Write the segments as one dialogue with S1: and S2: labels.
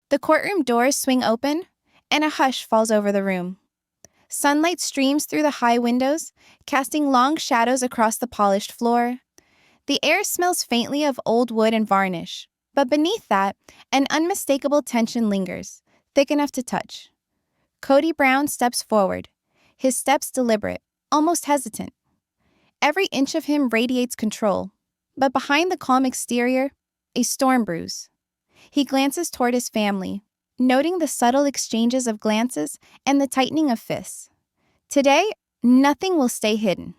S1: The courtroom doors swing open, and a hush falls over the room. Sunlight streams through the high windows, casting long shadows across the polished floor. The air smells faintly of old wood and varnish, but beneath that, an unmistakable tension lingers, thick enough to touch. Kody Brown steps forward, his steps deliberate, almost hesitant. Every inch of him radiates control, but behind the calm exterior, a storm brews. He glances toward his family, noting the subtle exchanges of glances and the tightening of fists. Today, nothing will stay hidden.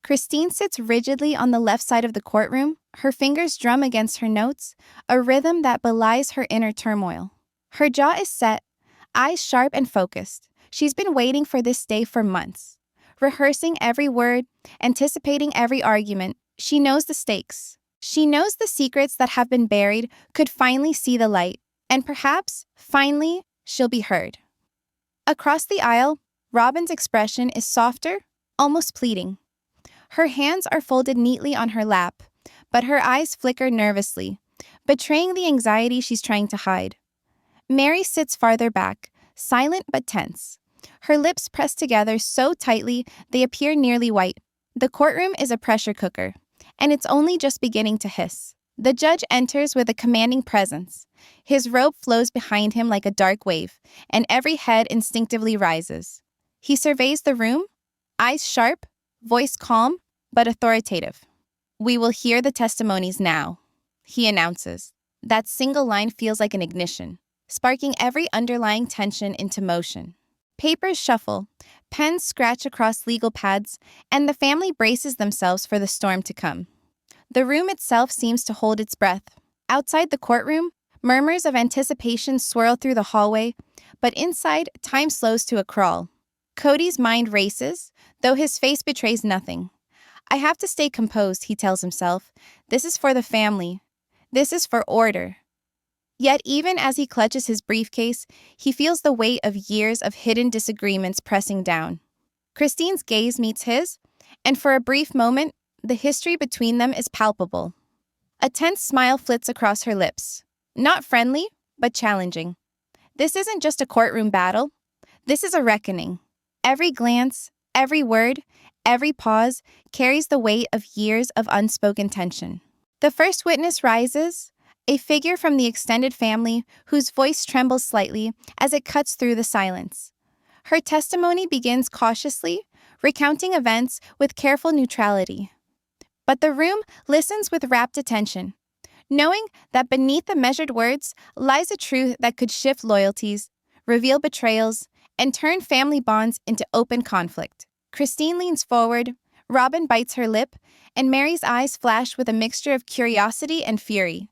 S1: Christine sits rigidly on the left side of the courtroom, her fingers drum against her notes, a rhythm that belies her inner turmoil. Her jaw is set, eyes sharp and focused. She's been waiting for this day for months. Rehearsing every word, anticipating every argument, she knows the stakes. She knows the secrets that have been buried could finally see the light, and perhaps, finally, she'll be heard. Across the aisle, Robyn's expression is softer, almost pleading. Her hands are folded neatly on her lap, but her eyes flicker nervously, betraying the anxiety she's trying to hide. Meri sits farther back, silent but tense. Her lips pressed together so tightly they appear nearly white. The courtroom is a pressure cooker, and it's only just beginning to hiss. The judge enters with a commanding presence. His robe flows behind him like a dark wave, and every head instinctively rises. He surveys the room, eyes sharp, voice calm, but authoritative. "We will hear the testimonies now," he announces. That single line feels like an ignition, sparking every underlying tension into motion. Papers shuffle, pens scratch across legal pads, and the family braces themselves for the storm to come. The room itself seems to hold its breath. Outside the courtroom, murmurs of anticipation swirl through the hallway, but inside, time slows to a crawl. Kody's mind races, though his face betrays nothing. "I have to stay composed," he tells himself. "This is for the family. This is for order." Yet even as he clutches his briefcase, he feels the weight of years of hidden disagreements pressing down. Christine's gaze meets his, and for a brief moment, the history between them is palpable. A tense smile flits across her lips. Not friendly, but challenging. This isn't just a courtroom battle. This is a reckoning. Every glance, every word, every pause carries the weight of years of unspoken tension. The first witness rises, a figure from the extended family whose voice trembles slightly as it cuts through the silence. Her testimony begins cautiously, recounting events with careful neutrality. But the room listens with rapt attention, knowing that beneath the measured words lies a truth that could shift loyalties, reveal betrayals, and turn family bonds into open conflict. Christine leans forward, Robyn bites her lip, and Meri's eyes flash with a mixture of curiosity and fury.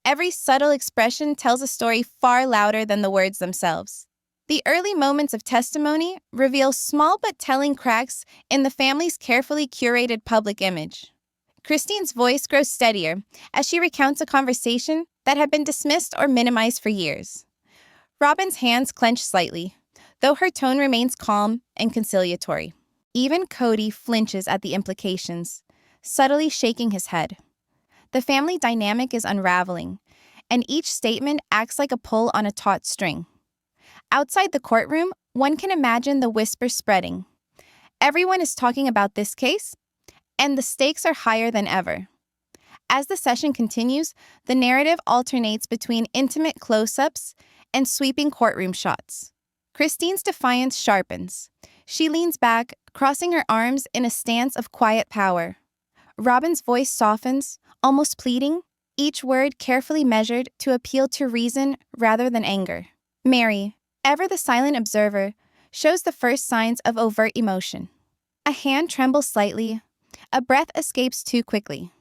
S1: Every subtle expression tells a story far louder than the words themselves. The early moments of testimony reveal small but telling cracks in the family's carefully curated public image. Christine's voice grows steadier as she recounts a conversation that had been dismissed or minimized for years. Robyn's hands clench slightly, though her tone remains calm and conciliatory. Even Kody flinches at the implications, subtly shaking his head. The family dynamic is unraveling, and each statement acts like a pull on a taut string. Outside the courtroom, one can imagine the whispers spreading. Everyone is talking about this case, and the stakes are higher than ever. As the session continues, the narrative alternates between intimate close-ups and sweeping courtroom shots. Christine's defiance sharpens. She leans back, crossing her arms in a stance of quiet power. Robyn's voice softens, almost pleading, each word carefully measured to appeal to reason rather than anger. Meri, ever the silent observer, shows the first signs of overt emotion. A hand trembles slightly, a breath escapes too quickly.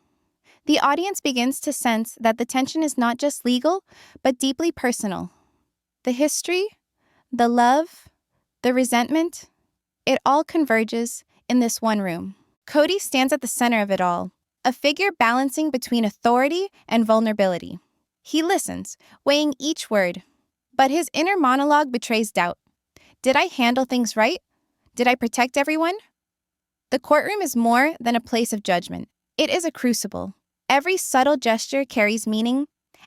S1: The audience begins to sense that the tension is not just legal, but deeply personal. The history, the love, the resentment, it all converges in this one room. Kody stands at the center of it all, a figure balancing between authority and vulnerability. He listens, weighing each word, but his inner monologue betrays doubt. Did I handle things right? Did I protect everyone? The courtroom is more than a place of judgment. It is a crucible. Every subtle gesture carries meaning,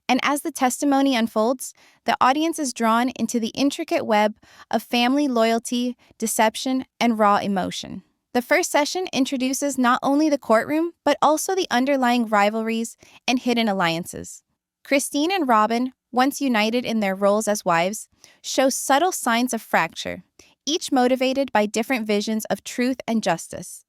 S1: And as the testimony unfolds, the audience is drawn into the intricate web of family loyalty, deception, and raw emotion. The first session introduces not only the courtroom, but also the underlying rivalries and hidden alliances. Christine and Robyn, once united in their roles as wives, show subtle signs of fracture, each motivated by different visions of truth and justice.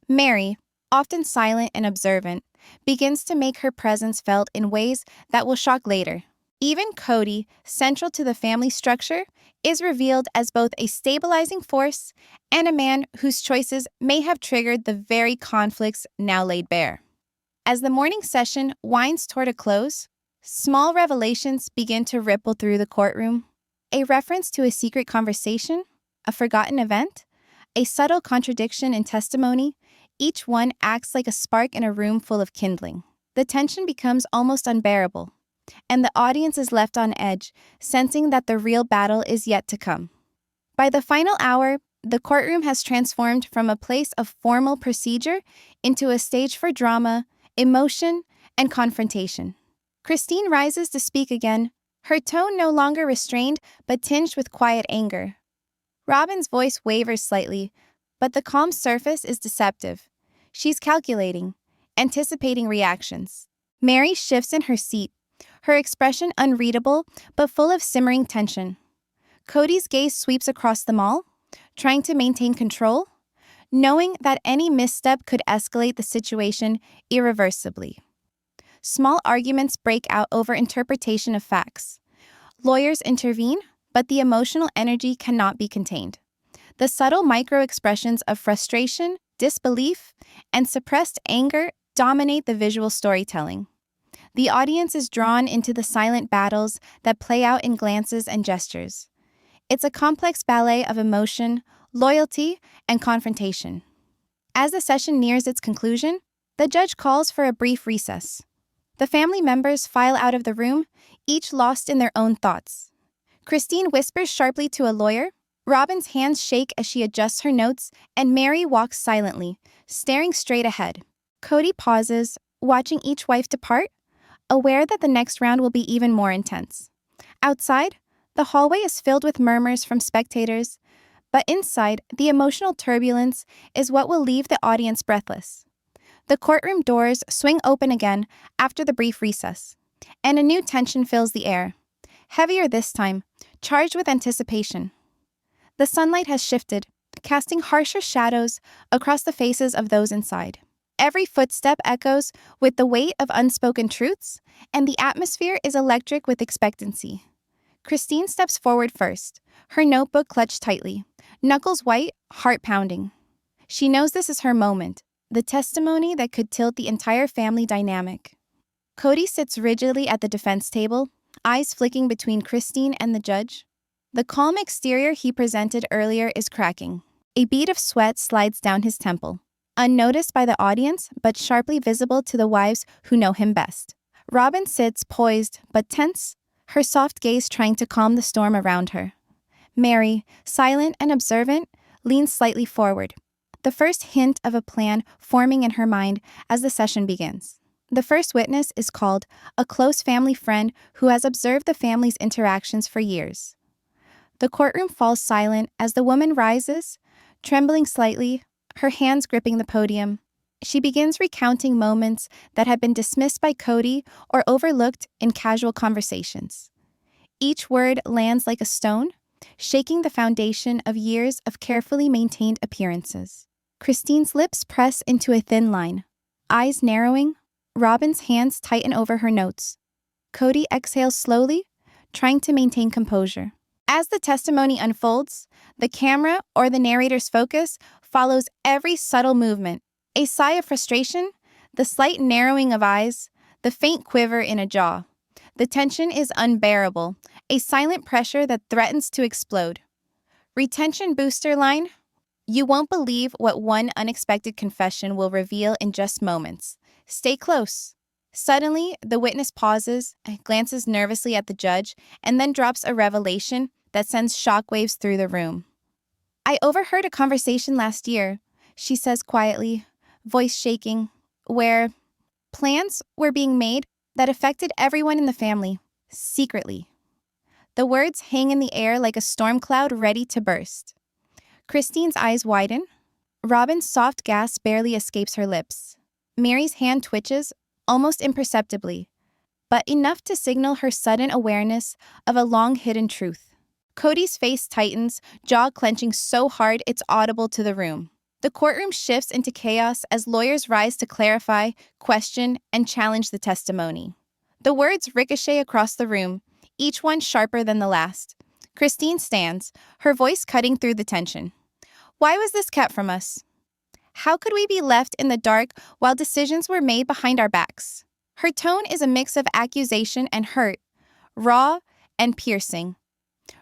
S1: Meri, often silent and observant, begins to make her presence felt in ways that will shock later. Even Kody, central to the family structure, is revealed as both a stabilizing force and a man whose choices may have triggered the very conflicts now laid bare. As the morning session winds toward a close, small revelations begin to ripple through the courtroom. A reference to a secret conversation, a forgotten event, a subtle contradiction in testimony, each one acts like a spark in a room full of kindling. The tension becomes almost unbearable, and the audience is left on edge, sensing that the real battle is yet to come. By the final hour, the courtroom has transformed from a place of formal procedure into a stage for drama, emotion, and confrontation. Christine rises to speak again, her tone no longer restrained but tinged with quiet anger. Robyn's voice wavers slightly, but the calm surface is deceptive. She's calculating, anticipating reactions. Meri shifts in her seat, her expression unreadable but full of simmering tension. Kody's gaze sweeps across them all, trying to maintain control, knowing that any misstep could escalate the situation irreversibly. Small arguments break out over interpretation of facts. Lawyers intervene, but the emotional energy cannot be contained. The subtle micro-expressions of frustration, disbelief, and suppressed anger dominate the visual storytelling. The audience is drawn into the silent battles that play out in glances and gestures. It's a complex ballet of emotion, loyalty, and confrontation. As the session nears its conclusion, the judge calls for a brief recess. The family members file out of the room, each lost in their own thoughts. Christine whispers sharply to a lawyer. Robyn's hands shake as she adjusts her notes, and Meri walks silently, staring straight ahead. Kody pauses, watching each wife depart, aware that the next round will be even more intense. Outside, the hallway is filled with murmurs from spectators, but inside, the emotional turbulence is what will leave the audience breathless. The courtroom doors swing open again after the brief recess, and a new tension fills the air. Heavier this time, charged with anticipation. The sunlight has shifted, casting harsher shadows across the faces of those inside. Every footstep echoes with the weight of unspoken truths, and the atmosphere is electric with expectancy. Christine steps forward first, her notebook clutched tightly, knuckles white, heart pounding. She knows this is her moment, the testimony that could tilt the entire family dynamic. Kody sits rigidly at the defense table, eyes flicking between Christine and the judge. The calm exterior he presented earlier is cracking. A bead of sweat slides down his temple, unnoticed by the audience but sharply visible to the wives who know him best. Robyn sits poised but tense, her soft gaze trying to calm the storm around her. Meri, silent and observant, leans slightly forward, the first hint of a plan forming in her mind as the session begins. The first witness is called, a close family friend who has observed the family's interactions for years. The courtroom falls silent as the woman rises, trembling slightly, her hands gripping the podium. She begins recounting moments that had been dismissed by Kody or overlooked in casual conversations. Each word lands like a stone, shaking the foundation of years of carefully maintained appearances. Christine's lips press into a thin line, eyes narrowing. Robyn's hands tighten over her notes. Kody exhales slowly, trying to maintain composure. As the testimony unfolds, the camera or the narrator's focus follows every subtle movement. A sigh of frustration, the slight narrowing of eyes, the faint quiver in a jaw. The tension is unbearable, a silent pressure that threatens to explode. Retention booster line: you won't believe what one unexpected confession will reveal in just moments. Stay close. Suddenly, the witness pauses, glances nervously at the judge, and then drops a revelation that sends shockwaves through the room. I overheard a conversation last year, she says quietly, voice shaking, where plans were being made that affected everyone in the family, secretly. The words hang in the air like a storm cloud ready to burst. Christine's eyes widen. Robyn's soft gasp barely escapes her lips. Meri's hand twitches, almost imperceptibly, but enough to signal her sudden awareness of a long-hidden truth. Kody's face tightens, jaw clenching so hard it's audible to the room. The courtroom shifts into chaos as lawyers rise to clarify, question, and challenge the testimony. The words ricochet across the room, each one sharper than the last. Christine stands, her voice cutting through the tension. Why was this kept from us? How could we be left in the dark while decisions were made behind our backs? Her tone is a mix of accusation and hurt, raw and piercing.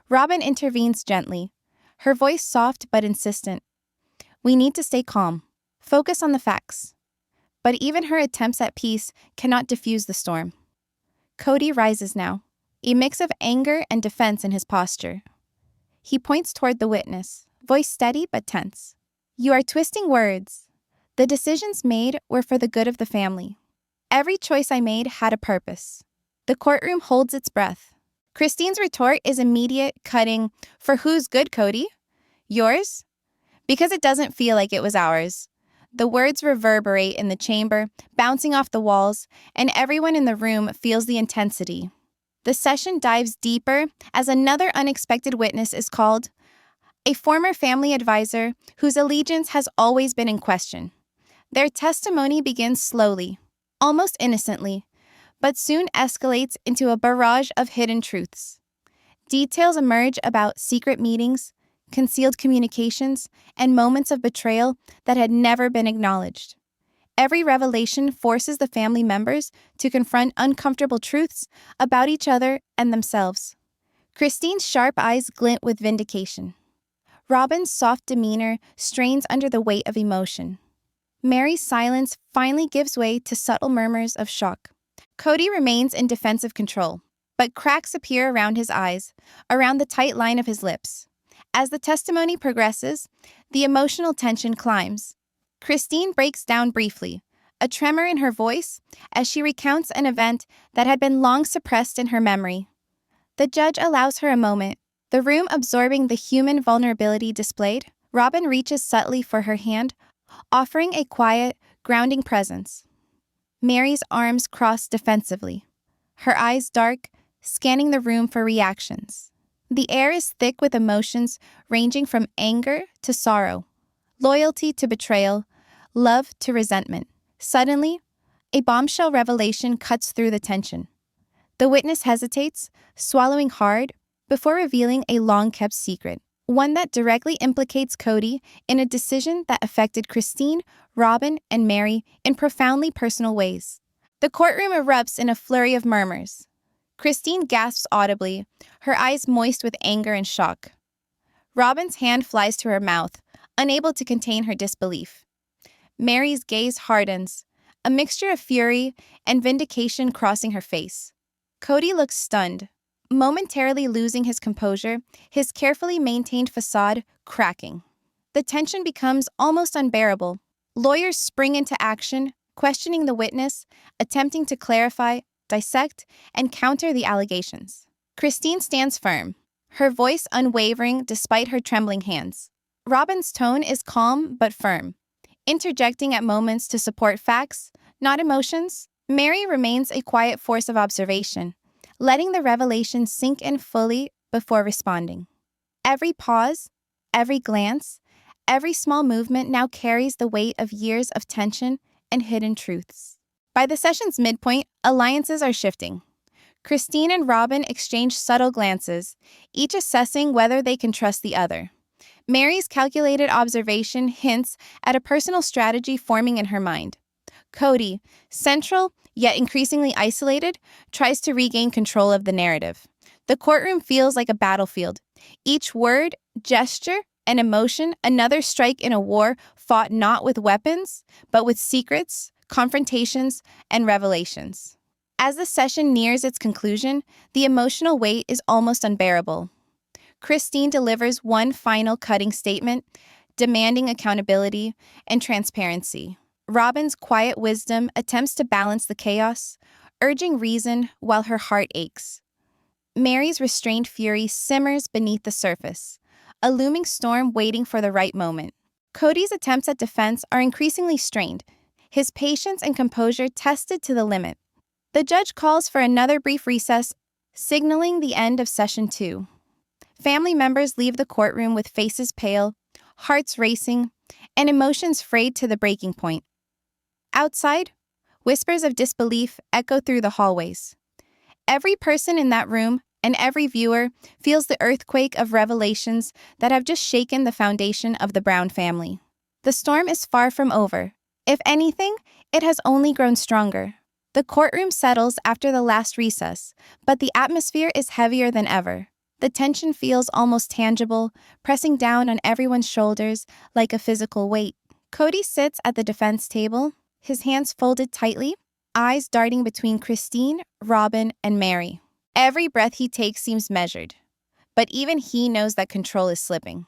S1: Robyn intervenes gently, her voice soft but insistent. We need to stay calm, focus on the facts. But even her attempts at peace cannot diffuse the storm. Kody rises now, a mix of anger and defense in his posture. He points toward the witness, voice steady but tense. You are twisting words. The decisions made were for the good of the family. Every choice I made had a purpose. The courtroom holds its breath. Christine's retort is immediate, cutting, for whose good, Kody? Yours? Because it doesn't feel like it was ours. The words reverberate in the chamber, bouncing off the walls, and everyone in the room feels the intensity. The session dives deeper as another unexpected witness is called, a former family advisor whose allegiance has always been in question. Their testimony begins slowly, almost innocently, but soon escalates into a barrage of hidden truths. Details emerge about secret meetings, concealed communications, and moments of betrayal that had never been acknowledged. Every revelation forces the family members to confront uncomfortable truths about each other and themselves. Christine's sharp eyes glint with vindication. Robyn's soft demeanor strains under the weight of emotion. Meri's silence finally gives way to subtle murmurs of shock. Kody remains in defensive control, but cracks appear around his eyes, around the tight line of his lips. As the testimony progresses, the emotional tension climbs. Christine breaks down briefly, a tremor in her voice as she recounts an event that had been long suppressed in her memory. The judge allows her a moment, the room absorbing the human vulnerability displayed. Robyn reaches subtly for her hand, offering a quiet, grounding presence. Meri's arms cross defensively, her eyes dark, scanning the room for reactions. The air is thick with emotions ranging from anger to sorrow, loyalty to betrayal, love to resentment. Suddenly, a bombshell revelation cuts through the tension. The witness hesitates, swallowing hard, before revealing a long-kept secret, one that directly implicates Kody in a decision that affected Christine, Robyn, and Meri in profoundly personal ways. The courtroom erupts in a flurry of murmurs. Christine gasps audibly, her eyes moist with anger and shock. Robyn's hand flies to her mouth, unable to contain her disbelief. Meri's gaze hardens, a mixture of fury and vindication crossing her face. Kody looks stunned, momentarily losing his composure, his carefully maintained facade cracking. The tension becomes almost unbearable. Lawyers spring into action, questioning the witness, attempting to clarify, dissect, and counter the allegations. Christine stands firm, her voice unwavering despite her trembling hands. Robyn's tone is calm but firm, interjecting at moments to support facts, not emotions. Meri remains a quiet force of observation, letting the revelation sink in fully before responding. Every pause, every glance, every small movement now carries the weight of years of tension and hidden truths. By the session's midpoint, alliances are shifting. Christine and Robyn exchange subtle glances, each assessing whether they can trust the other. Meri's calculated observation hints at a personal strategy forming in her mind. Kody, central yet increasingly isolated, tries to regain control of the narrative. The courtroom feels like a battlefield. Each word, gesture, and emotion, another strike in a war fought not with weapons, but with secrets, confrontations, and revelations. As the session nears its conclusion, the emotional weight is almost unbearable. Christine delivers one final cutting statement, demanding accountability and transparency. Robyn's quiet wisdom attempts to balance the chaos, urging reason while her heart aches. Meri's restrained fury simmers beneath the surface, a looming storm waiting for the right moment. Kody's attempts at defense are increasingly strained, his patience and composure tested to the limit. The judge calls for another brief recess, signaling the end of session 2. Family members leave the courtroom with faces pale, hearts racing, and emotions frayed to the breaking point. Outside, whispers of disbelief echo through the hallways. Every person in that room and every viewer feels the earthquake of revelations that have just shaken the foundation of the Brown family. The storm is far from over. If anything, it has only grown stronger. The courtroom settles after the last recess, but the atmosphere is heavier than ever. The tension feels almost tangible, pressing down on everyone's shoulders like a physical weight. Kody sits at the defense table, his hands folded tightly, eyes darting between Christine, Robyn, and Meri. Every breath he takes seems measured, but even he knows that control is slipping.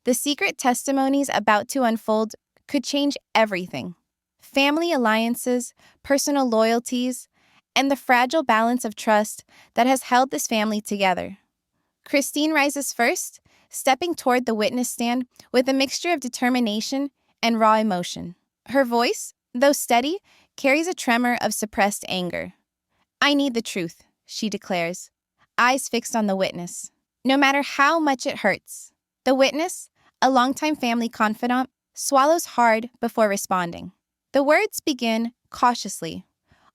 S1: The secret testimonies about to unfold could change everything. Family alliances, personal loyalties, and the fragile balance of trust that has held this family together. Christine rises first, stepping toward the witness stand with a mixture of determination and raw emotion. Her voice, though steady, carries a tremor of suppressed anger. "I need the truth," she declares, eyes fixed on the witness. No matter how much it hurts. The witness, a longtime family confidant, swallows hard before responding. The words begin cautiously,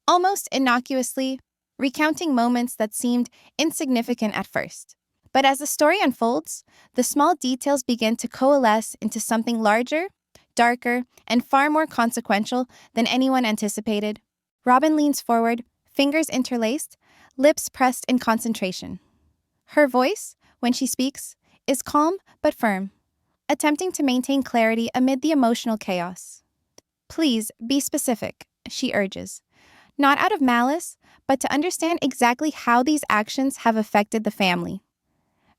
S1: almost innocuously, recounting moments that seemed insignificant at first. But as the story unfolds, the small details begin to coalesce into something larger, darker, and far more consequential than anyone anticipated. Robyn leans forward, fingers interlaced, lips pressed in concentration. Her voice, when she speaks, is calm but firm, attempting to maintain clarity amid the emotional chaos. "Please be specific," she urges, not out of malice, but to understand exactly how these actions have affected the family.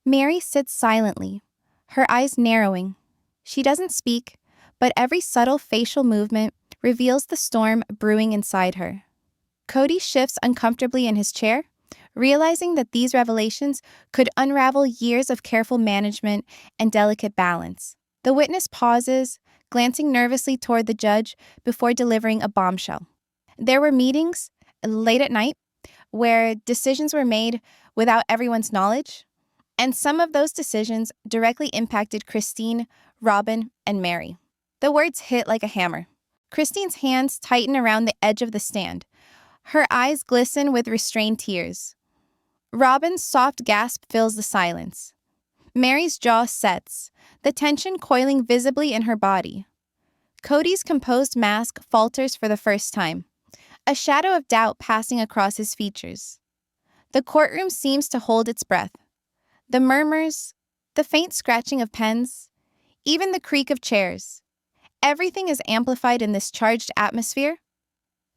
S1: Meri sits silently, her eyes narrowing. She doesn't speak, but every subtle facial movement reveals the storm brewing inside her. Kody shifts uncomfortably in his chair, realizing that these revelations could unravel years of careful management and delicate balance. The witness pauses, glancing nervously toward the judge before delivering a bombshell. There were meetings, late at night, where decisions were made without everyone's knowledge, and some of those decisions directly impacted Christine, Robyn, and Meri. The words hit like a hammer. Christine's hands tighten around the edge of the stand. Her eyes glisten with restrained tears. Robyn's soft gasp fills the silence. Meri's jaw sets, the tension coiling visibly in her body. Kody's composed mask falters for the first time, a shadow of doubt passing across his features. The courtroom seems to hold its breath. The murmurs, the faint scratching of pens, even the creak of chairs. Everything is amplified in this charged atmosphere.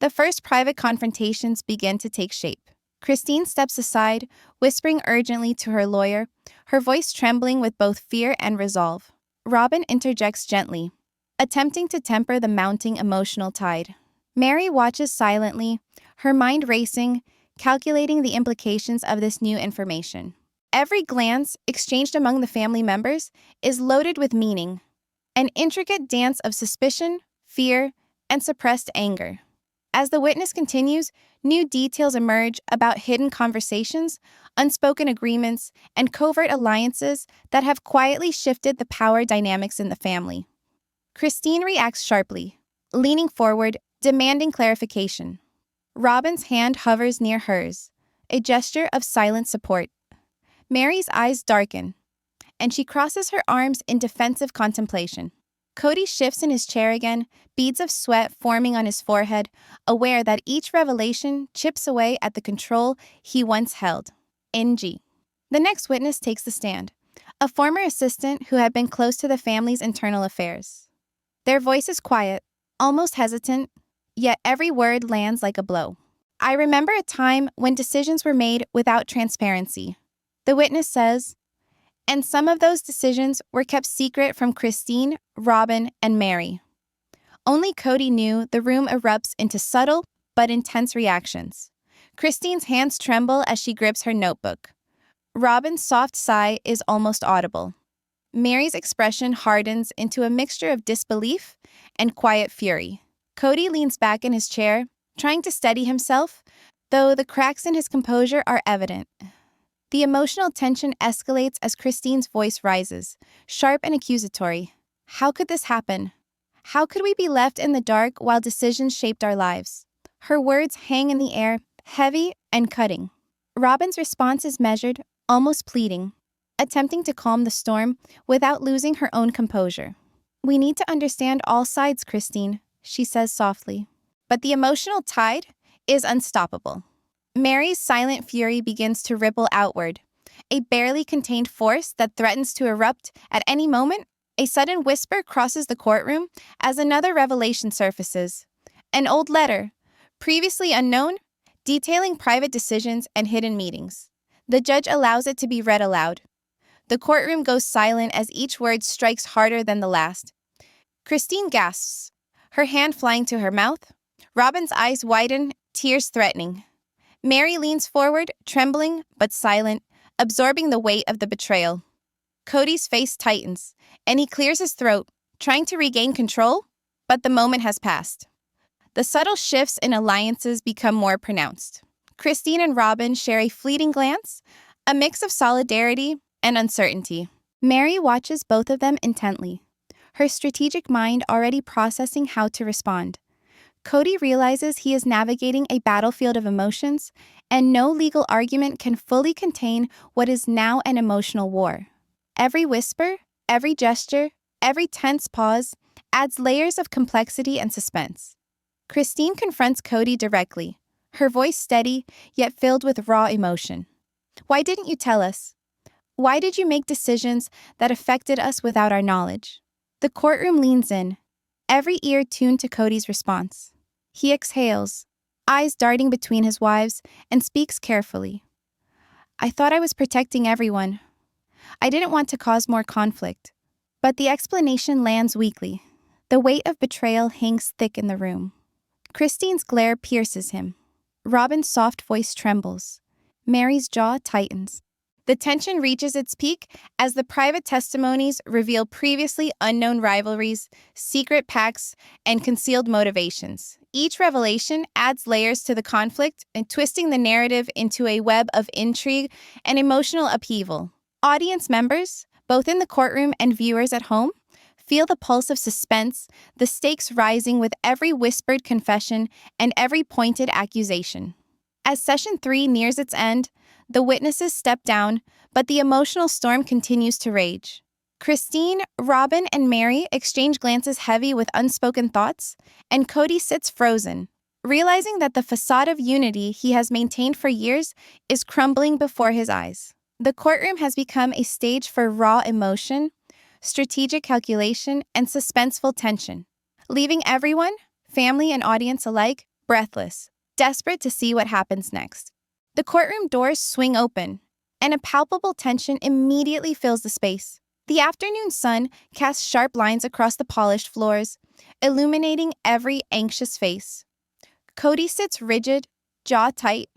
S1: The first private confrontations begin to take shape. Christine steps aside, whispering urgently to her lawyer, her voice trembling with both fear and resolve. Robyn interjects gently, attempting to temper the mounting emotional tide. Meri watches silently, her mind racing, calculating the implications of this new information. Every glance exchanged among the family members is loaded with meaning, an intricate dance of suspicion, fear, and suppressed anger. As the witness continues, new details emerge about hidden conversations, unspoken agreements, and covert alliances that have quietly shifted the power dynamics in the family. Christine reacts sharply, leaning forward, demanding clarification. Robyn's hand hovers near hers, a gesture of silent support. Meri's eyes darken, and she crosses her arms in defensive contemplation. Kody shifts in his chair again, beads of sweat forming on his forehead, aware that each revelation chips away at the control he once held. NG. The next witness takes the stand, a former assistant who had been close to the family's internal affairs. Their voice is quiet, almost hesitant, yet every word lands like a blow. "I remember a time when decisions were made without transparency," the witness says, "and some of those decisions were kept secret from Christine, Robyn, and Meri. Only Kody knew." The room erupts into subtle but intense reactions. Christine's hands tremble as she grips her notebook. Robyn's soft sigh is almost audible. Meri's expression hardens into a mixture of disbelief and quiet fury. Kody leans back in his chair, trying to steady himself, though the cracks in his composure are evident. The emotional tension escalates as Christine's voice rises, sharp and accusatory. How could this happen? How could we be left in the dark while decisions shaped our lives? Her words hang in the air, heavy and cutting. Robyn's response is measured, almost pleading, attempting to calm the storm without losing her own composure. We need to understand all sides, Christine, she says softly. But the emotional tide is unstoppable. Meri's silent fury begins to ripple outward, a barely contained force that threatens to erupt at any moment. A sudden whisper crosses the courtroom as another revelation surfaces. An old letter, previously unknown, detailing private decisions and hidden meetings. The judge allows it to be read aloud. The courtroom goes silent as each word strikes harder than the last. Christine gasps, her hand flying to her mouth. Robyn's eyes widen, tears threatening. Meri leans forward, trembling but silent, absorbing the weight of the betrayal. Kody's face tightens, and he clears his throat, trying to regain control, but the moment has passed. The subtle shifts in alliances become more pronounced. Christine and Robyn share a fleeting glance, a mix of solidarity and uncertainty. Meri watches both of them intently, her strategic mind already processing how to respond. Kody realizes he is navigating a battlefield of emotions, and no legal argument can fully contain what is now an emotional war. Every whisper, every gesture, every tense pause adds layers of complexity and suspense. Christine confronts Kody directly, her voice steady yet filled with raw emotion. Why didn't you tell us? Why did you make decisions that affected us without our knowledge? The courtroom leans in, every ear tuned to Kody's response. He exhales, eyes darting between his wives, and speaks carefully. I thought I was protecting everyone. I didn't want to cause more conflict. But the explanation lands weakly. The weight of betrayal hangs thick in the room. Christine's glare pierces him. Robyn's soft voice trembles. Meri's jaw tightens. The tension reaches its peak as the private testimonies reveal previously unknown rivalries, secret pacts, and concealed motivations. Each revelation adds layers to the conflict and twisting the narrative into a web of intrigue and emotional upheaval. Audience members, both in the courtroom and viewers at home, feel the pulse of suspense, the stakes rising with every whispered confession and every pointed accusation. As Session 3 nears its end, the witnesses step down, but the emotional storm continues to rage. Christine, Robyn, and Meri exchange glances heavy with unspoken thoughts, and Kody sits frozen, realizing that the facade of unity he has maintained for years is crumbling before his eyes. The courtroom has become a stage for raw emotion, strategic calculation, and suspenseful tension, leaving everyone, family and audience alike, breathless, desperate to see what happens next. The courtroom doors swing open, and a palpable tension immediately fills the space. The afternoon sun casts sharp lines across the polished floors, illuminating every anxious face. Kody sits rigid, jaw tight,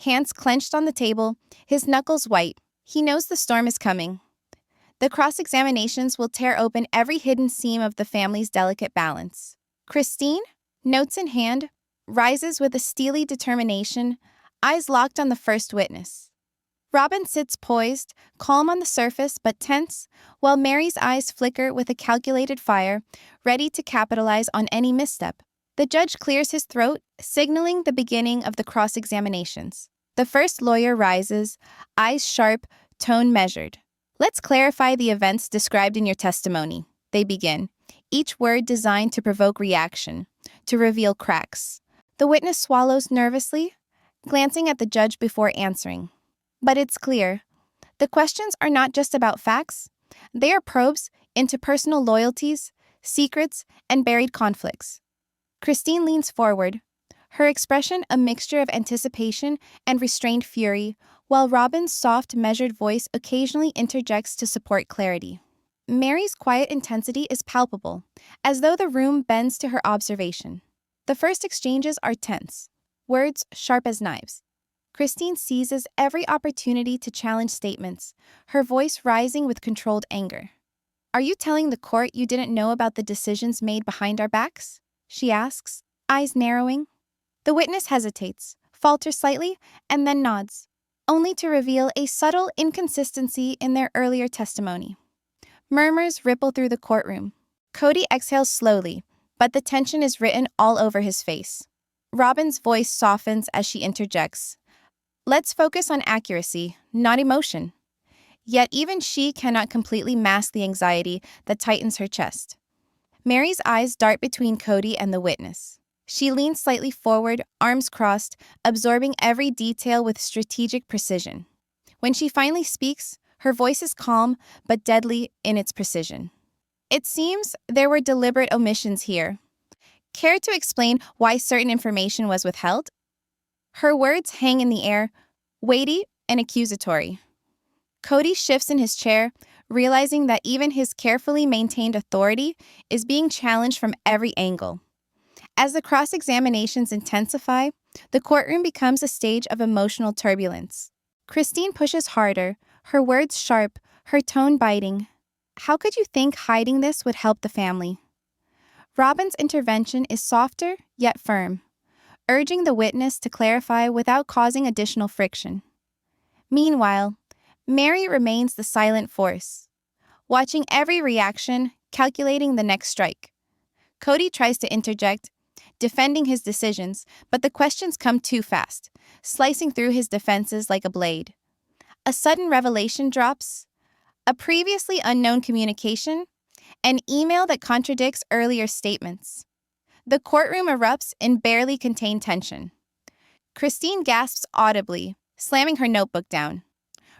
S1: hands clenched on the table, his knuckles white. He knows the storm is coming. The cross-examinations will tear open every hidden seam of the family's delicate balance. Christine, notes in hand, rises with a steely determination, eyes locked on the first witness. Robyn sits poised, calm on the surface but tense, while Meri's eyes flicker with a calculated fire, ready to capitalize on any misstep. The judge clears his throat, signaling the beginning of the cross-examinations. The first lawyer rises, eyes sharp, tone measured. Let's clarify the events described in your testimony, they begin, each word designed to provoke reaction, to reveal cracks. The witness swallows nervously, glancing at the judge before answering. But it's clear. The questions are not just about facts. They are probes into personal loyalties, secrets, and buried conflicts. Christine leans forward, her expression a mixture of anticipation and restrained fury, while Robyn's soft, measured voice occasionally interjects to support clarity. Meri's quiet intensity is palpable, as though the room bends to her observation. The first exchanges are tense, words sharp as knives. Christine seizes every opportunity to challenge statements, her voice rising with controlled anger. "Are you telling the court you didn't know about the decisions made behind our backs?" she asks, eyes narrowing. The witness hesitates, falters slightly, and then nods, only to reveal a subtle inconsistency in their earlier testimony. Murmurs ripple through the courtroom. Kody exhales slowly, but the tension is written all over his face. Robyn's voice softens as she interjects. "Let's focus on accuracy, not emotion." Yet even she cannot completely mask the anxiety that tightens her chest. Meri's eyes dart between Kody and the witness. She leans slightly forward, arms crossed, absorbing every detail with strategic precision. When she finally speaks, her voice is calm but deadly in its precision. "It seems there were deliberate omissions here. Care to explain why certain information was withheld?" Her words hang in the air, weighty and accusatory. Kody shifts in his chair, realizing that even his carefully maintained authority is being challenged from every angle. As the cross-examinations intensify, the courtroom becomes a stage of emotional turbulence. Christine pushes harder, her words sharp, her tone biting. "How could you think hiding this would help the family?" Robyn's intervention is softer yet firm, urging the witness to clarify without causing additional friction. Meanwhile, Meri remains the silent force, watching every reaction, calculating the next strike. Kody tries to interject, defending his decisions, but the questions come too fast, slicing through his defenses like a blade. A sudden revelation drops, a previously unknown communication, an email that contradicts earlier statements. The courtroom erupts in barely contained tension. Christine gasps audibly, slamming her notebook down.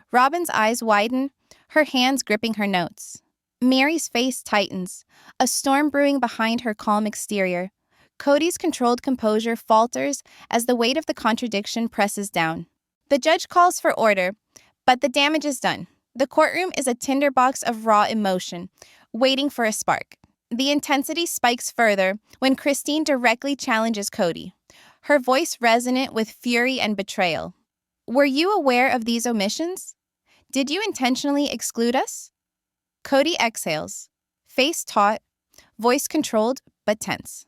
S1: Robyn's eyes widen, her hands gripping her notes. Meri's face tightens, a storm brewing behind her calm exterior. Kody's controlled composure falters as the weight of the contradiction presses down. The judge calls for order, but the damage is done. The courtroom is a tinderbox of raw emotion, waiting for a spark. The intensity spikes further when Christine directly challenges Kody, her voice resonant with fury and betrayal. "Were you aware of these omissions? Did you intentionally exclude us?" Kody exhales, face taut, voice controlled but tense.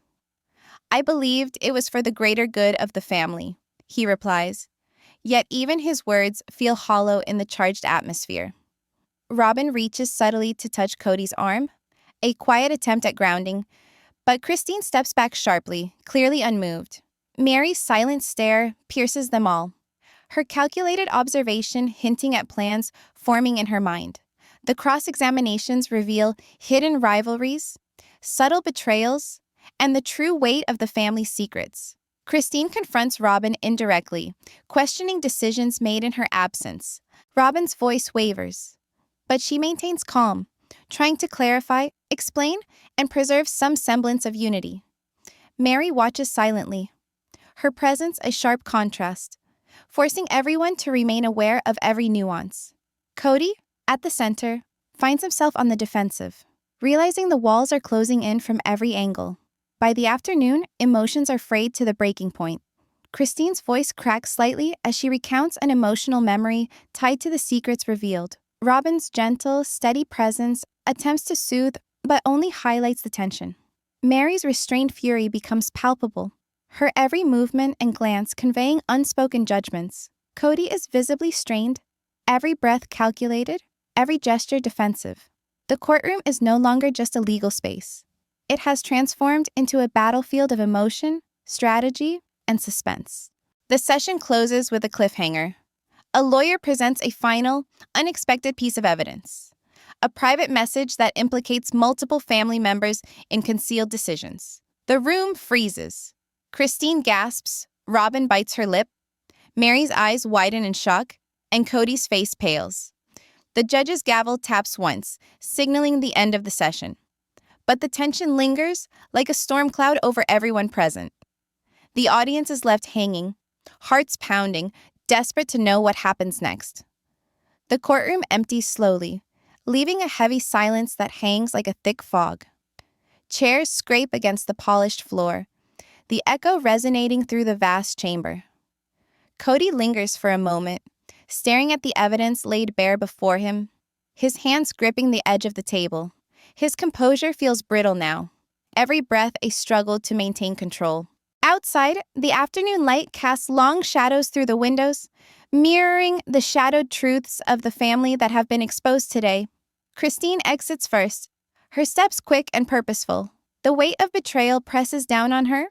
S1: "I believed it was for the greater good of the family," he replies, yet even his words feel hollow in the charged atmosphere. Robyn reaches subtly to touch Kody's arm, a quiet attempt at grounding, but Christine steps back sharply, clearly unmoved. Meri's silent stare pierces them all, her calculated observation hinting at plans forming in her mind. The cross-examinations reveal hidden rivalries, subtle betrayals, and the true weight of the family's secrets. Christine confronts Robyn indirectly, questioning decisions made in her absence. Robyn's voice wavers, but she maintains calm, trying to clarify, explain, and preserve some semblance of unity. Meri watches silently, her presence a sharp contrast, forcing everyone to remain aware of every nuance. Kody, at the center, finds himself on the defensive, realizing the walls are closing in from every angle. By the afternoon, emotions are frayed to the breaking point. Christine's voice cracks slightly as she recounts an emotional memory tied to the secrets revealed. Robyn's gentle, steady presence attempts to soothe, but only highlights the tension. Meri's restrained fury becomes palpable, her every movement and glance conveying unspoken judgments. Kody is visibly strained, every breath calculated, every gesture defensive. The courtroom is no longer just a legal space. It has transformed into a battlefield of emotion, strategy, and suspense. The session closes with a cliffhanger. A lawyer presents a final, unexpected piece of evidence. A private message that implicates multiple family members in concealed decisions. The room freezes. Christine gasps, Robyn bites her lip, Meri's eyes widen in shock, and Kody's face pales. The judge's gavel taps once, signaling the end of the session. But the tension lingers like a storm cloud over everyone present. The audience is left hanging, hearts pounding, desperate to know what happens next. The courtroom empties slowly, leaving a heavy silence that hangs like a thick fog. Chairs scrape against the polished floor, the echo resonating through the vast chamber. Kody lingers for a moment, staring at the evidence laid bare before him, his hands gripping the edge of the table. His composure feels brittle now, every breath a struggle to maintain control. Outside, the afternoon light casts long shadows through the windows, mirroring the shadowed truths of the family that have been exposed today. Christine exits first, her steps quick and purposeful. The weight of betrayal presses down on her,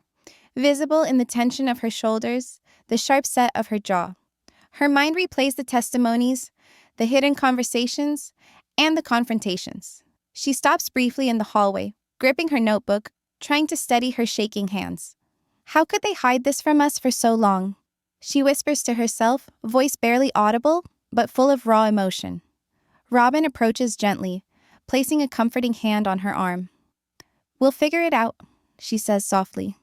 S1: visible in the tension of her shoulders, the sharp set of her jaw. Her mind replays the testimonies, the hidden conversations, and the confrontations. She stops briefly in the hallway, gripping her notebook, trying to steady her shaking hands. How could they hide this from us for so long? She whispers to herself, voice barely audible, but full of raw emotion. Robyn approaches gently, placing a comforting hand on her arm. "We'll figure it out," she says softly.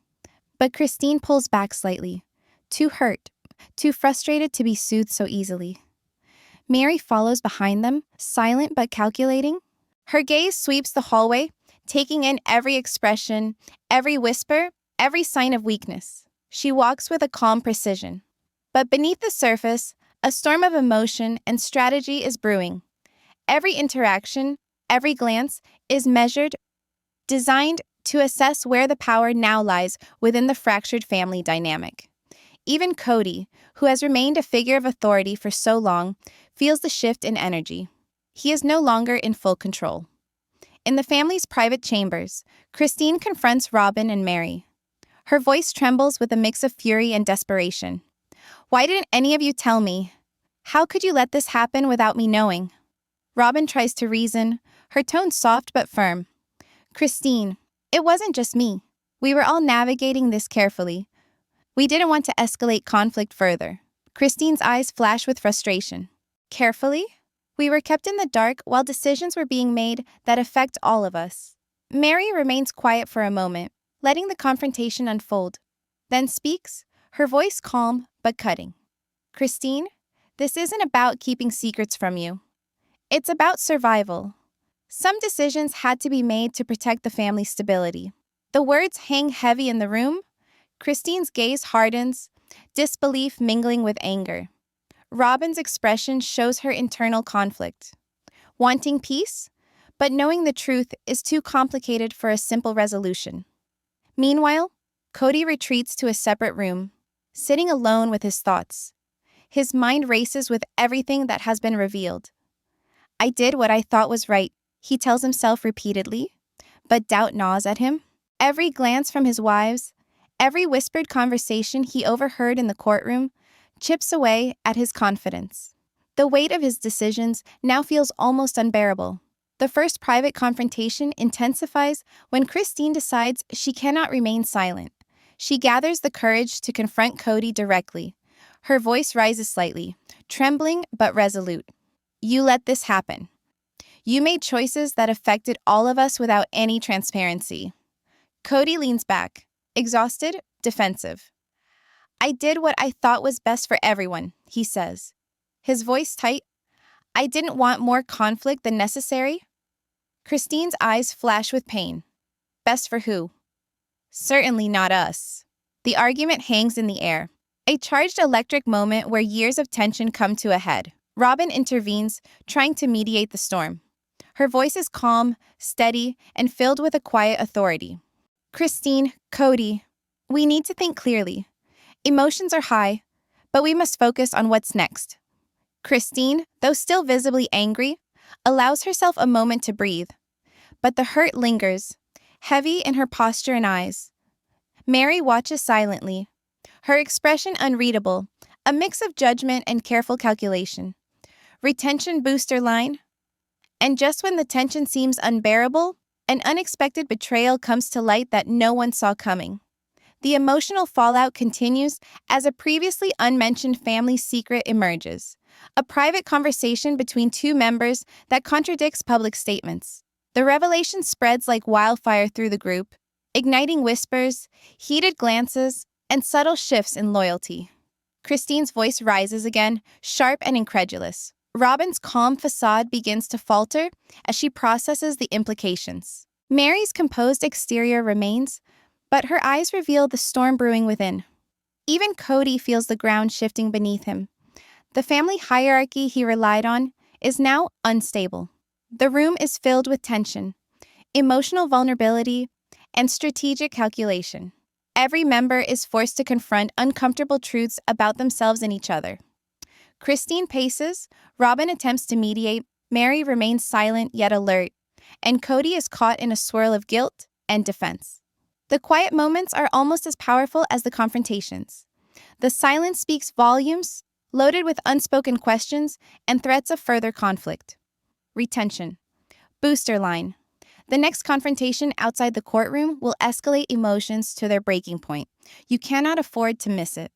S1: But Christine pulls back slightly, too hurt, too frustrated to be soothed so easily. Meri follows behind them, silent but calculating. Her gaze sweeps the hallway, taking in every expression, every whisper, every sign of weakness. She walks with a calm precision. But beneath the surface, a storm of emotion and strategy is brewing. Every interaction, every glance, is measured, designed to assess where the power now lies within the fractured family dynamic. Even Kody, who has remained a figure of authority for so long, feels the shift in energy. He is no longer in full control. In the family's private chambers, Christine confronts Robyn and Meri. Her voice trembles with a mix of fury and desperation. "Why didn't any of you tell me? How could you let this happen without me knowing?" Robyn tries to reason, her tone soft but firm. "Christine, it wasn't just me. We were all navigating this carefully. We didn't want to escalate conflict further." Christine's eyes flash with frustration. "Carefully? We were kept in the dark while decisions were being made that affect all of us." Meri remains quiet for a moment, letting the confrontation unfold, then speaks, her voice calm but cutting. "Christine, this isn't about keeping secrets from you. It's about survival. Some decisions had to be made to protect the family's stability." The words hang heavy in the room. Christine's gaze hardens, disbelief mingling with anger. Robyn's expression shows her internal conflict. Wanting peace, but knowing the truth is too complicated for a simple resolution. Meanwhile, Kody retreats to a separate room, sitting alone with his thoughts. His mind races with everything that has been revealed. "I did what I thought was right," he tells himself repeatedly, but doubt gnaws at him. Every glance from his wives, every whispered conversation he overheard in the courtroom, chips away at his confidence. The weight of his decisions now feels almost unbearable. The first private confrontation intensifies when Christine decides she cannot remain silent. She gathers the courage to confront Kody directly. Her voice rises slightly, trembling but resolute. "You let this happen. You made choices that affected all of us without any transparency." Kody leans back, exhausted, defensive. "I did what I thought was best for everyone," he says, his voice tight. "I didn't want more conflict than necessary." Christine's eyes flash with pain. Best for who? Certainly not us. The argument hangs in the air. A charged electric moment where years of tension come to a head. Robyn intervenes, trying to mediate the storm. Her voice is calm, steady, and filled with a quiet authority. "Christine, Kody, we need to think clearly. Emotions are high, but we must focus on what's next." Christine, though still visibly angry, allows herself a moment to breathe. But the hurt lingers, heavy in her posture and eyes. Meri watches silently, her expression unreadable, a mix of judgment and careful calculation. Retention booster line. And just when the tension seems unbearable, an unexpected betrayal comes to light that no one saw coming. The emotional fallout continues as a previously unmentioned family secret emerges, a private conversation between two members that contradicts public statements. The revelation spreads like wildfire through the group, igniting whispers, heated glances, and subtle shifts in loyalty. Christine's voice rises again, sharp and incredulous. Robyn's calm facade begins to falter as she processes the implications. Meri's composed exterior remains, but her eyes reveal the storm brewing within. Even Kody feels the ground shifting beneath him. The family hierarchy he relied on is now unstable. The room is filled with tension, emotional vulnerability, and strategic calculation. Every member is forced to confront uncomfortable truths about themselves and each other. Christine paces, Robyn attempts to mediate, Meri remains silent yet alert, and Kody is caught in a swirl of guilt and defense. The quiet moments are almost as powerful as the confrontations. The silence speaks volumes, loaded with unspoken questions and threats of further conflict. Retention. Booster line. The next confrontation outside the courtroom will escalate emotions to their breaking point. You cannot afford to miss it.